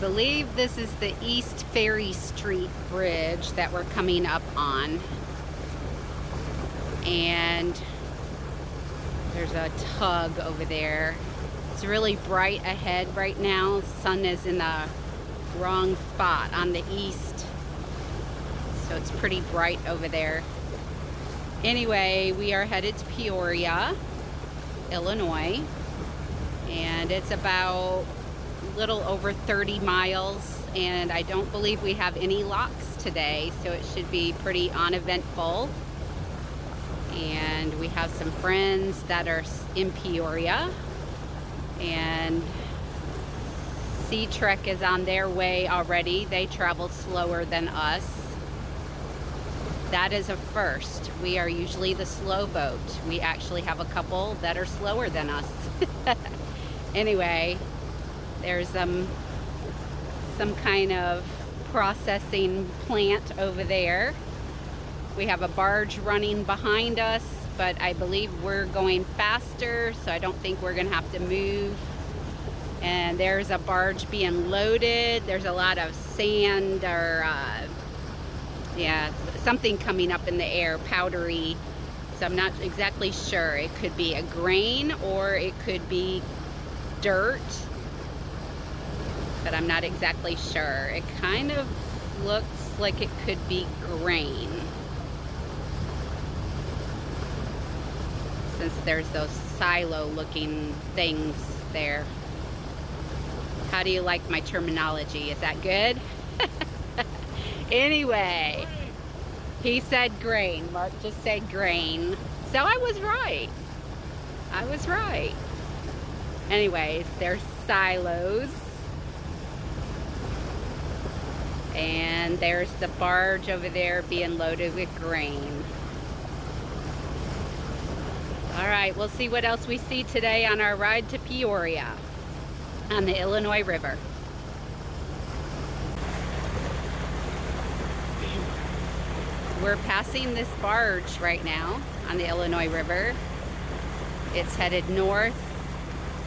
believe this is the East Ferry Street Bridge that we're coming up on. And there's a tug over there. It's really bright ahead right now. Sun is in the wrong spot on the east. So it's pretty bright over there. Anyway, we are headed to Peoria, Illinois. And it's about a little over 30 miles. And I don't believe we have any locks today. So it should be pretty uneventful. And we have some friends that are in Peoria. And Sea Trek is on their way already. They travel slower than us. That is a first. We are usually the slow boat. We actually have a couple that are slower than us. Anyway, there's some kind of processing plant over there. We have a barge running behind us, but I believe we're going faster, so I don't think we're gonna have to move. And there's a barge being loaded. There's a lot of sand or something coming up in the air, powdery. So I'm not exactly sure. It could be a grain or it could be dirt, but I'm not exactly sure. It kind of looks like it could be grain, since there's those silo looking things there. How do you like my terminology? Is that good? Anyway, he said grain. Mark just said grain. So I was right. I was right. Anyways, there's silos. And there's the barge over there being loaded with grain. All right, we'll see what else we see today on our ride to Peoria on the Illinois River. We're passing this barge right now on the Illinois River. It's headed north.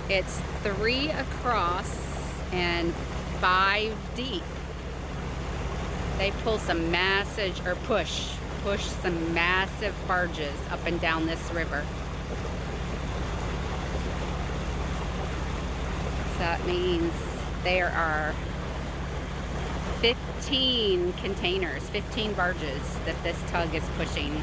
It's 3 across and 5 deep. They pull some massive, or push some massive barges up and down this river. So that means there are 15 containers, 15 barges that this tug is pushing.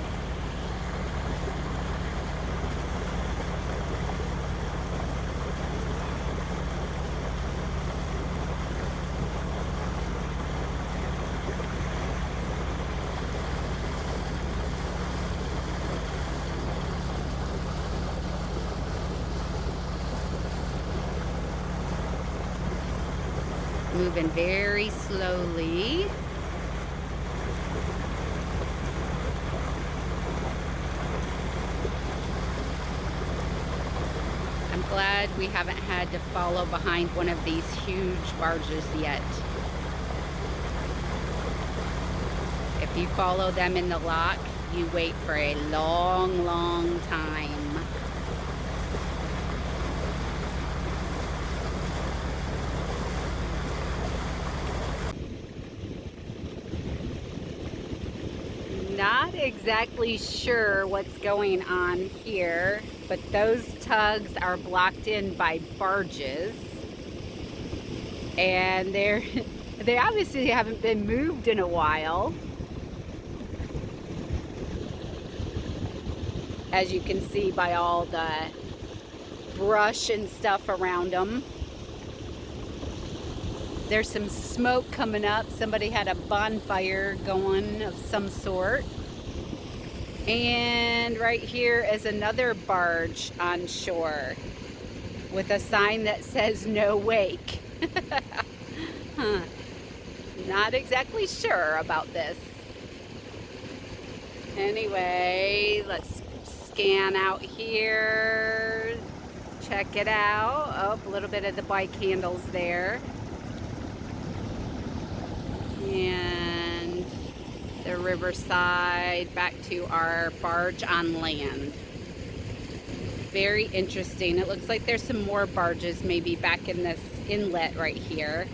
Moving very slowly. I'm glad we haven't had to follow behind one of these huge barges yet. If you follow them in the lock, you wait for a long, long time. Not exactly sure what's going on here, but those tugs are blocked in by barges, and they obviously haven't been moved in a while, as you can see by all the brush and stuff around them. There's some smoke coming up. Somebody had a bonfire going of some sort. And right here is another barge on shore with a sign that says no wake. Huh. Not exactly sure about this. Anyway, let's scan out here. Check it out. Oh, a little bit of the bike handles there. And the riverside back to our barge on land. Very interesting. It looks like there's some more barges maybe back in this inlet right here.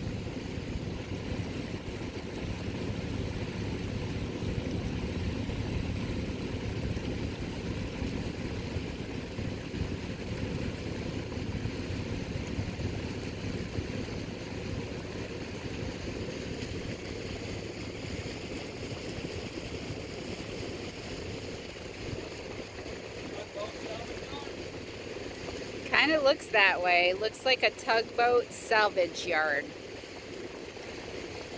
Kind of looks that way. Looks like a tugboat salvage yard.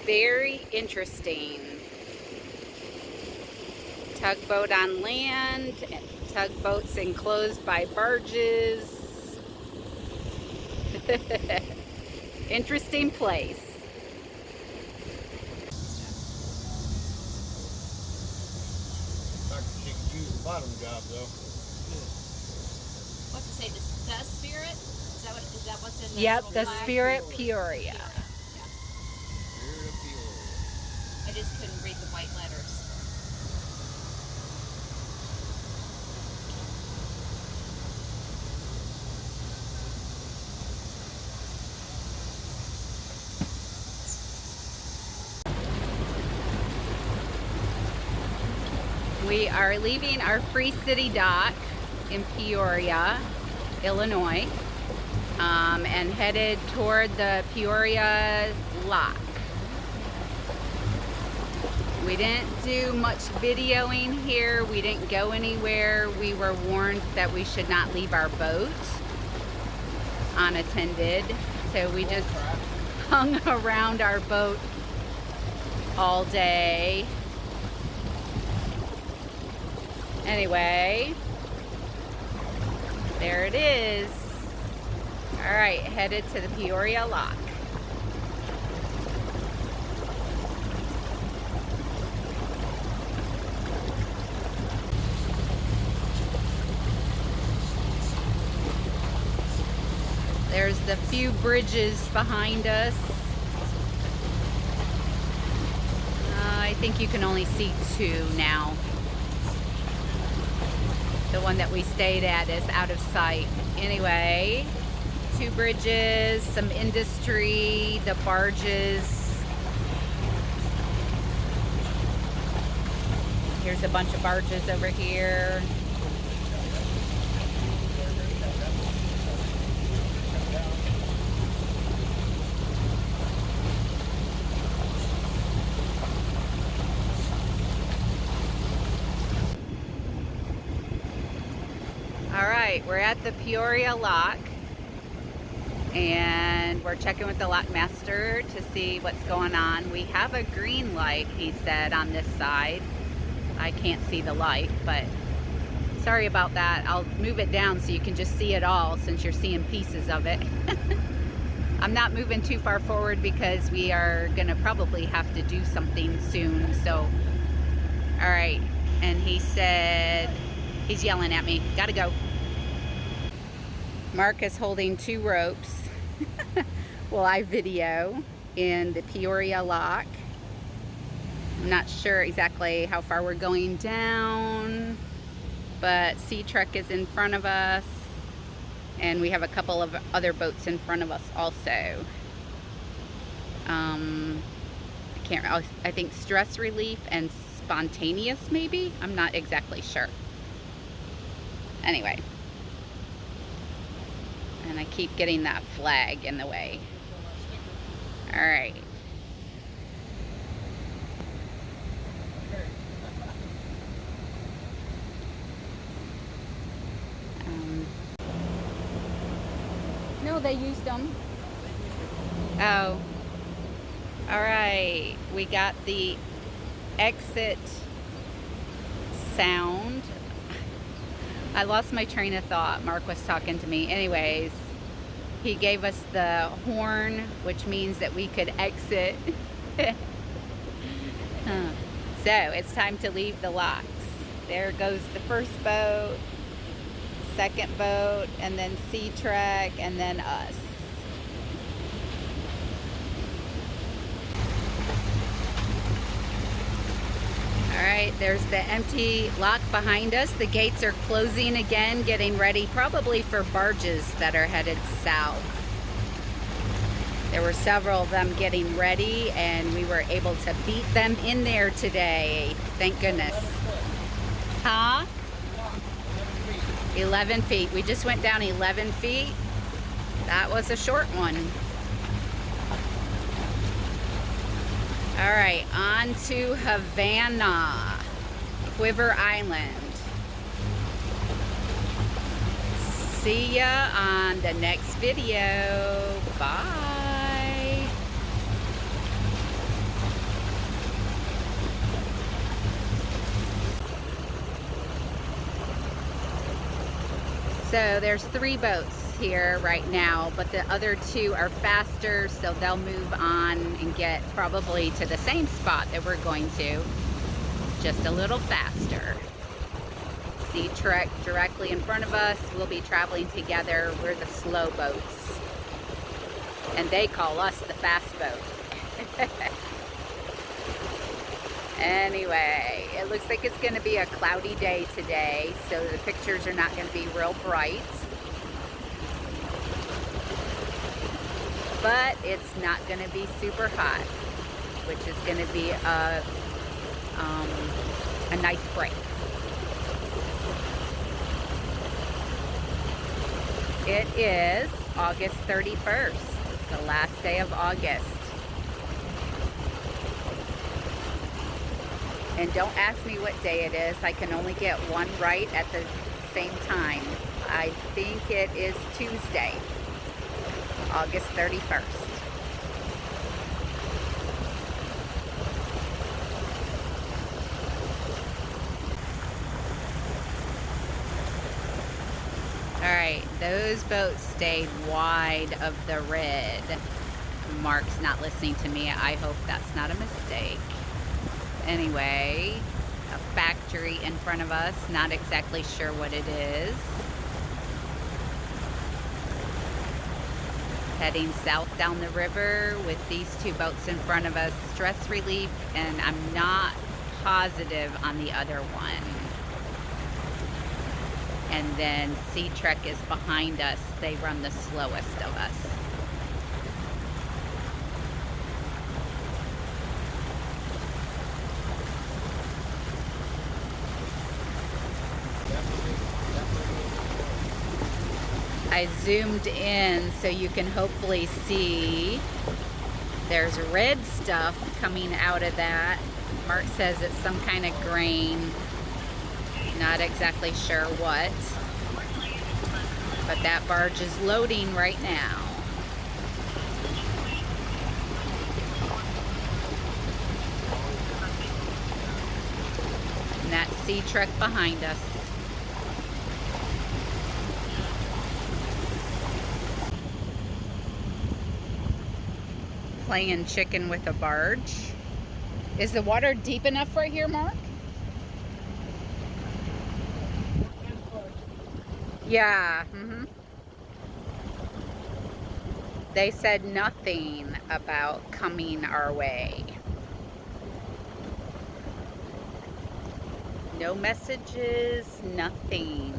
Very interesting. Tugboat on land, tugboats enclosed by barges. Interesting place. She could use the bottom job though. What's it say? The Spirit? Is that what's in the Yep, little the flag? Spirit Peoria. Yeah. Spirit of Peoria. I just couldn't read the white letters. We are leaving our Free City dock in Peoria, Illinois, and headed toward the Peoria Lock. We didn't do much videoing here. We didn't go anywhere. We were warned that we should not leave our boat unattended, so we just hung around our boat all day. Anyway, there it is. All right, headed to the Peoria Lock. There's the few bridges behind us. I think you can only see two now. The one that we stayed at is out of sight. Anyway, two bridges, some industry, the barges. Here's a bunch of barges over here. All right, we're at the Peoria Lock, and we're checking with the lock master to see what's going on. We have a green light, he said, on this side. I can't see the light, but sorry about that. I'll move it down so you can just see it all, since you're seeing pieces of it. I'm not moving too far forward because we are gonna probably have to do something soon. So, all right, and he said, he's yelling at me, gotta go. Mark is holding two ropes while I video in the Peoria Lock. I'm not sure exactly how far we're going down, but Sea Trek is in front of us, and we have a couple of other boats in front of us also. I think Stress Relief and Spontaneous, maybe? I'm not exactly sure. Anyway. And I keep getting that flag in the way. All right. No, they used them. Oh. All right. We got the exit sound. I lost my train of thought. Mark was talking to me. Anyways, he gave us the horn, which means that we could exit. So it's time to leave the locks. There goes the first boat, second boat, and then Sea Trek, and then us. All right, there's the empty lock behind us. The gates are closing again, getting ready probably for barges that are headed south. There were several of them getting ready, and we were able to beat them in there today. Thank goodness. Huh? 11 feet. We just went down 11 feet. That was a short one. All right, on to Havana, Quiver Island. see ya on the next video. Bye. So there's 3 boats here right now, but the other 2 are faster, so they'll move on and get probably to the same spot that we're going to, just a little faster. Sea Trek directly in front of us. We'll be traveling together. We're the slow boats, and they call us the fast boat. Anyway, it looks like it's going to be a cloudy day today, so the pictures are not going to be real bright. But it's not going to be super hot, which is going to be a nice break. It is August 31st, the last day of August. And don't ask me what day it is. I can only get one right at the same time. I think it is Tuesday, August 31st. Alright, those boats stayed wide of the red. Mark's not listening to me. I hope that's not a mistake. Anyway, a factory in front of us. Not exactly sure what it is. Heading south down the river with these 2 boats in front of us. Stress relief, and I'm not positive on the other one. And then Sea Trek is behind us. They run the slowest of us. I zoomed in so you can hopefully see there's red stuff coming out of that. Mark says it's some kind of grain. Not exactly sure what. But that barge is loading right now. And that's Sea Trek behind us. Playing chicken with a barge. Is the water deep enough right here, Mark? Yeah. They said nothing about coming our way. No messages, nothing.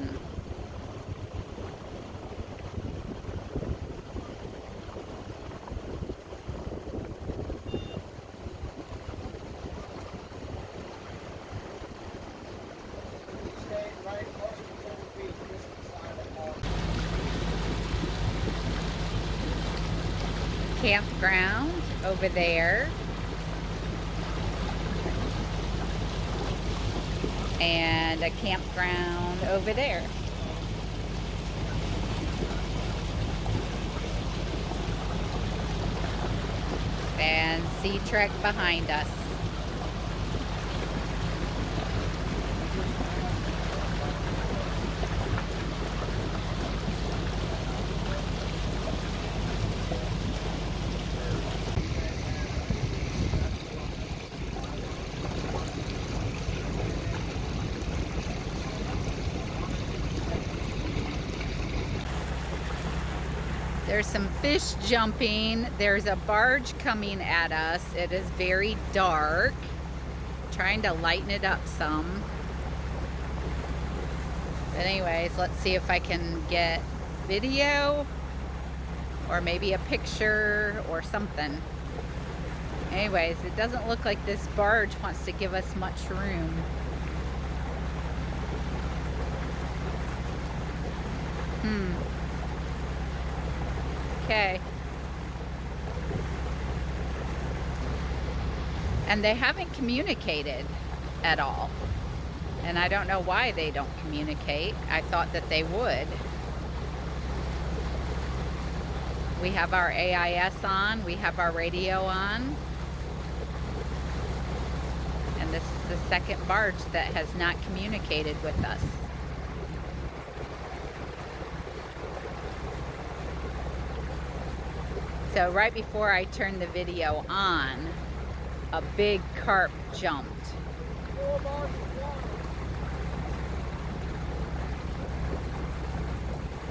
Campground over there. And a campground over there. And Sea Trek behind us. There's some fish jumping. There's a barge coming at us. It is very dark. Trying to lighten it up some. But anyways, let's see if I can get video or maybe a picture or something. Anyways, it doesn't look like this barge wants to give us much room. Okay. And they haven't communicated at all. And I don't know why they don't communicate. I thought that they would. We have our AIS on, we have our radio on. And this is the second barge that has not communicated with us. So right before I turned the video on, a big carp jumped.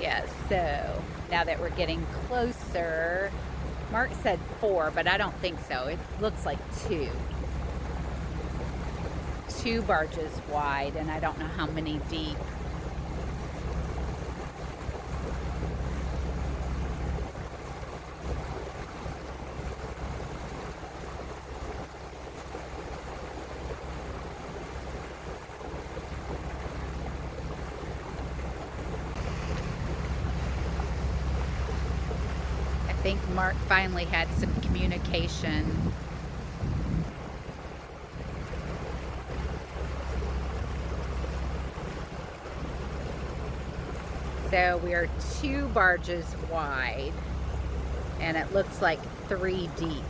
Yes, so now that we're getting closer, Mark said 4, but I don't think so. It looks like 2. 2 barges wide, and I don't know how many deep. I think Mark finally had some communication. So we are 2 barges wide, and it looks like 3 deep.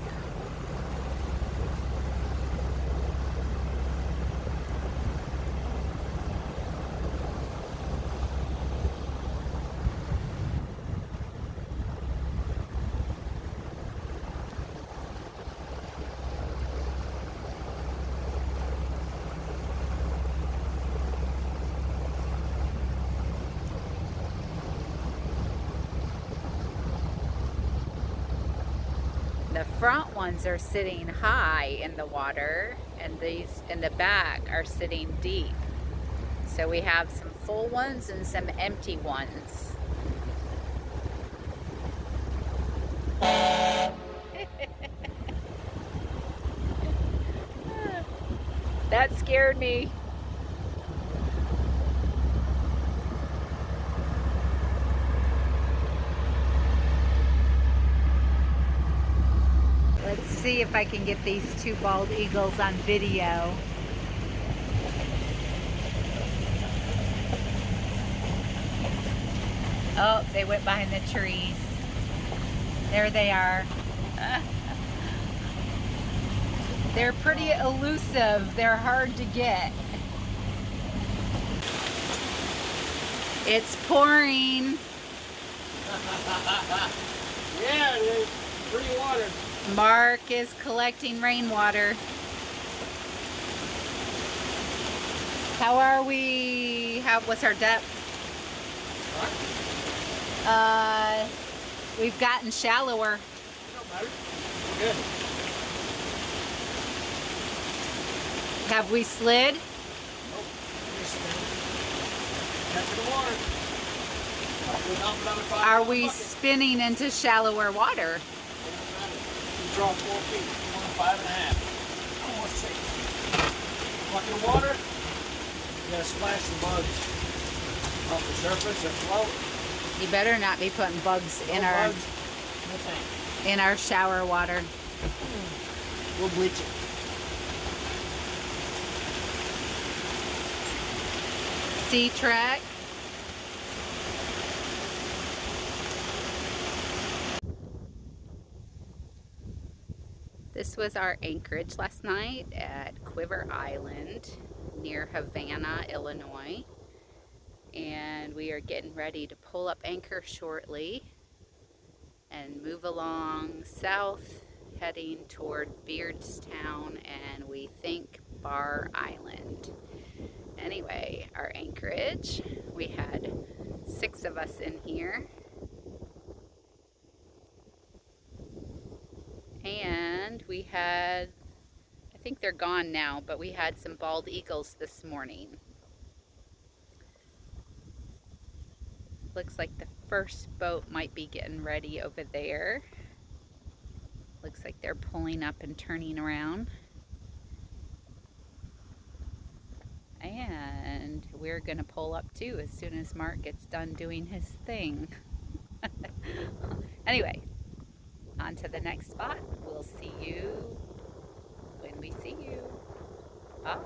The front ones are sitting high in the water, and these in the back are sitting deep. So we have some full ones and some empty ones. That scared me. Let's see if I can get these 2 bald eagles on video. Oh, they went behind the trees. There they are. They're pretty elusive. They're hard to get. It's pouring. Yeah, it is. Pretty water. Mark is collecting rainwater. How are we? What's our depth? We've gotten shallower. No matter. We're good. Have we slid? Nope. Catching the water. Are we spinning into shallower water? You draw 4 feet. You want 5.5. Almost 6. Bucket of water. You gotta splash some bugs off the surface or float. You better not be putting bugs in our bugs. No thanks. in our shower water. We'll bleach it. Sea Trek. This was our anchorage last night at Quiver Island near Havana, Illinois. And we are getting ready to pull up anchor shortly and move along south, heading toward Beardstown and we think Bar Island. Anyway, our anchorage, we had 6 of us in here. And we had, I think they're gone now, but we had some bald eagles this morning. Looks like the first boat might be getting ready over there. Looks like they're pulling up and turning around. And we're gonna pull up too as soon as Mark gets done doing his thing. Anyway, on to the next spot. We'll see you when we see you. Bye.